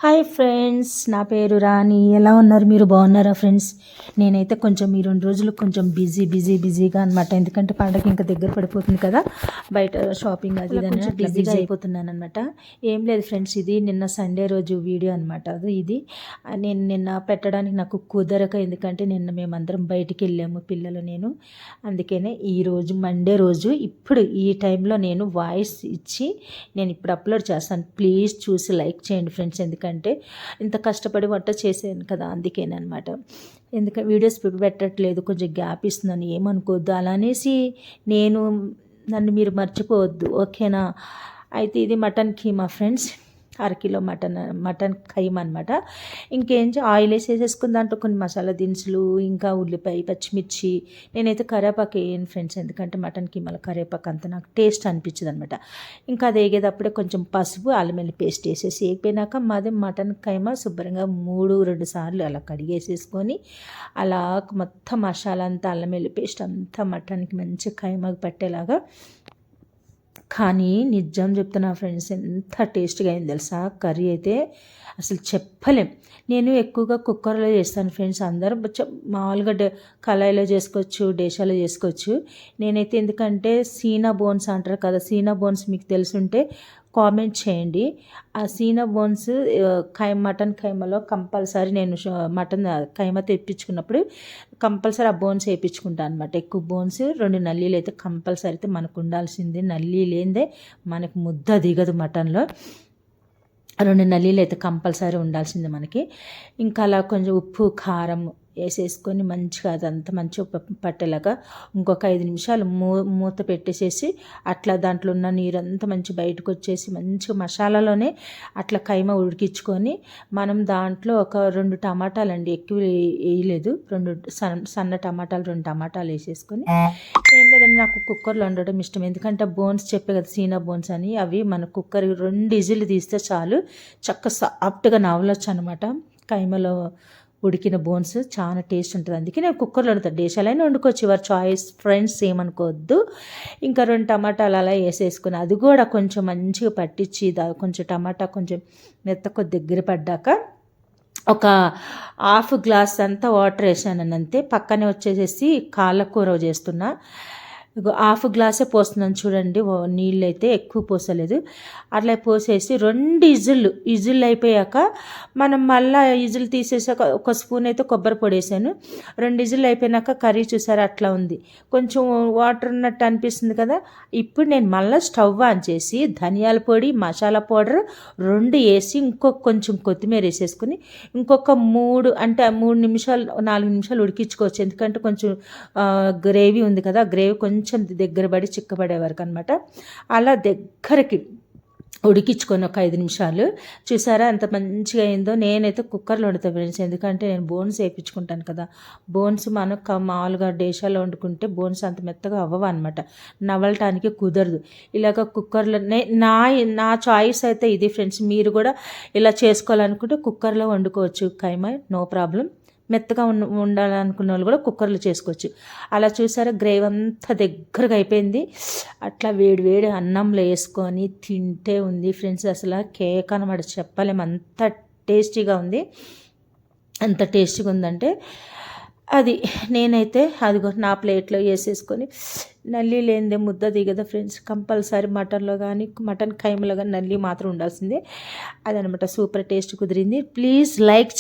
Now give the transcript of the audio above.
Hi friends, నా పేరు రాణి. ఎలా ఉన్నారు? మీరు బాగున్నారా ఫ్రెండ్స్? నేనైతే కొంచెం ఈ 2 రోజులు కొంచెం బిజీగా అనమాట. ఎందుకంటే పండగ ఇంకా దగ్గర పడిపోతుంది కదా, బయట షాపింగ్ అది కొంచెం బిజీగా అయిపోతున్నాను అనమాట. ఏం లేదు ఫ్రెండ్స్, ఇది నిన్న సండే రోజు వీడియో అనమాట. ఇది నేను నిన్న పెట్టడానికి నాకు కుదరక, ఎందుకంటే నిన్న మేమందరం బయటికి వెళ్ళాము, పిల్లలు నేను. అందుకనే ఈరోజు మండే రోజు ఇప్పుడు ఈ టైంలో నేను వాయిస్ ఇచ్చి నేను ఇప్పుడు అప్లోడ్ చేస్తాను. ప్లీజ్ చూసి లైక్ చేయండి ఫ్రెండ్స్, ఎందుకంటే ఇంత కష్టపడి వంట చేసాను కదా, అందుకేనమాట. ఎందుకంటే వీడియోస్ పెట్టట్లేదు, కొంచెం గ్యాప్ ఇస్తున్నాను, ఏమనుకోవద్దు. అలానేసి నన్ను మీరు మర్చిపోవద్దు, ఓకేనా? అయితే ఇది మటన్ కీమా ఫ్రెండ్స్, అరకిలో మటన్ కైమా అనమాట. ఇంకేం ఆయిల్ వేసేసుకుని దాంట్లో కొన్ని మసాలా దినుసులు, ఇంకా ఉల్లిపాయ, పచ్చిమిర్చి. నేనైతే కరివేపాకు వేయను ఫ్రెండ్స్, ఎందుకంటే మటన్ కీమాలో కరివేపాకు అంత నాకు టేస్ట్ అనిపించదు అనమాట. ఇంకా అది వేగేటప్పుడే కొంచెం పసుపు, అల్లం వెల్లుల్లి పేస్ట్ వేసేసి వేగిపోయినాక మాది మటన్ కైమా శుభ్రంగా 2 సార్లు అలా కడిగేసేసుకొని, అలా మొత్తం మసాలా అంతా, అల్లం వెల్లుల్లి పేస్ట్ అంతా మటన్కి మంచి కైమాకు పట్టేలాగా. కానీ నిజం చెప్తున్నా ఫ్రెండ్స్, ఎంత టేస్ట్గా అయింది తెలుసా కర్రీ అయితే, అసలు చెప్పలేం. నేను ఎక్కువగా కుక్కర్లో చేస్తాను ఫ్రెండ్స్. అందరూ మామూలుగా కళాయిలో చేసుకోవచ్చు, డేషాలో చేసుకోవచ్చు. నేనైతే ఎందుకంటే సీనా బోన్స్ అంటారు కదా, సీనా బోన్స్ మీకు తెలుసుంటే కామెంట్ చేయండి. ఆ సీనా బోన్స్ మటన్ కైమాలో కంపల్సరీ నేను మటన్ కైమా తెప్పించుకున్నప్పుడు కంపల్సరీ ఆ బోన్స్ వేయించుకుంటాను అనమాట. ఎక్కువ బోన్స్, 2 నల్లీలు అయితే కంపల్సరీ అయితే మనకు ఉండాల్సిందే. నల్లి లేనిదే మనకు ముద్ద దిగదు మటన్లో. 2 నల్లీలు అయితే కంపల్సరీ ఉండాల్సిందే మనకి. ఇంకా అలా కొంచెం ఉప్పు, కారం వేసేసుకొని మంచిగా అదంతా మంచిగా పట్టేలాగా ఇంకొక 5 నిమిషాలు మూత పెట్టేసేసి, అట్లా దాంట్లో ఉన్న నీరంతా మంచి బయటకు వచ్చేసి మంచిగా మసాలాలోనే అట్లా కైమా ఉడికించుకొని, మనం దాంట్లో ఒక 2 టమాటాలు అండి, ఎక్కువ వేయలేదు, 2 సన్న టమాటాలు, 2 టమాటాలు వేసేసుకొని. ఏం లేదండి, నాకు కుక్కర్లో వండడం ఇష్టం. ఎందుకంటే బోన్స్ చెప్పే కదా, సీనా బోన్స్ అని, అవి మన కుక్కర్ 2 విజిల్ తీస్తే చాలు, సాఫ్ట్గా నవలొచ్చు అనమాట. కైమలో ఉడికిన బోన్స్ చాలా టేస్ట్ ఉంటుంది. అందుకే నేను కుక్కర్లో వండుతాను. డేషాలైనా వండుకోవచ్చు, యువర్ చాయిస్ ఫ్రెండ్స్, ఏమనుకోవద్దు. ఇంకా 2 టమాటాలు అలా వేసేసుకుని, అది కూడా కొంచెం మంచిగా పట్టించి, కొంచెం టమాటా కొంచెం మెత్తగా దగ్గర పడ్డాక ఒక 1/2 గ్లాస్ అంతా వాటర్ వేసాను అంతే. పక్కనే వచ్చేసేసి కాళ్ళకూర చేస్తున్నా. 1/2 గ్లాసే పోస్తున్నాను చూడండి, నీళ్ళు అయితే ఎక్కువ పోసలేదు. అట్లా పోసేసి 2 ఇజుళ్ళు అయిపోయాక మనం మళ్ళీ ఇజులు తీసేసాక ఒక స్పూన్ అయితే కొబ్బరి పొడి వేసాను. 2 ఇజుళ్ళు అయిపోయినాక కర్రీ చూసారా అట్లా ఉంది, కొంచెం వాటర్ ఉన్నట్టు అనిపిస్తుంది కదా. ఇప్పుడు నేను మళ్ళీ స్టవ్ ఆన్ చేసి ధనియాల పొడి, మసాలా పౌడర్ 2 వేసి, కొంచెం కొత్తిమీర వేసేసుకుని ఇంకొక 3 నిమిషాలు 4 నిమిషాలు ఉడికించుకోవచ్చు. ఎందుకంటే కొంచెం గ్రేవీ ఉంది కదా, గ్రేవీ కొంచెం దగ్గర పడి చిక్కబడే వరకు అనమాట. అలా దగ్గరికి ఉడికించుకొని ఒక 5 నిమిషాలు. చూసారా ఎంత మంచిగా అయిందో. నేనైతే కుక్కర్లో వండుతాను ఫ్రెండ్స్, ఎందుకంటే నేను బోన్స్ వేయించుకుంటాను కదా. బోన్స్ మనకు మామూలుగా డేషాలో వండుకుంటే బోన్స్ అంత మెత్తగా అవ్వవు అనమాట, నవలటానికి కుదరదు. ఇలాగ కుక్కర్లో నా చాయిస్ అయితే ఇది ఫ్రెండ్స్. మీరు కూడా ఇలా చేసుకోవాలనుకుంటే కుక్కర్లో వండుకోవచ్చు కైమా, నో ప్రాబ్లం. మెత్తగా ఉండాలనుకున్న వాళ్ళు కూడా కుక్కర్లో చేసుకోవచ్చు. అలా చూసారా గ్రేవీ అంతా దగ్గరగా అయిపోయింది. అట్లా వేడి అన్నంలో వేసుకొని తింటే ఉంది ఫ్రెండ్స్, అసలు కేక్ అనమాట, చెప్పలేము, అంత టేస్టీగా ఉంది. అంత టేస్టీగా ఉందంటే అది. నేనైతే అదిగో నా ప్లేట్లో వేసేసుకొని, నల్లి లేనిదే ముద్ద దిగదా ఫ్రెండ్స్. కంపల్సరీ మటన్లో కానీ, మటన్ కైమలో కానీ నల్లి మాత్రం ఉండాల్సిందే. అదనమాట, సూపర్ టేస్ట్ కుదిరింది. Please like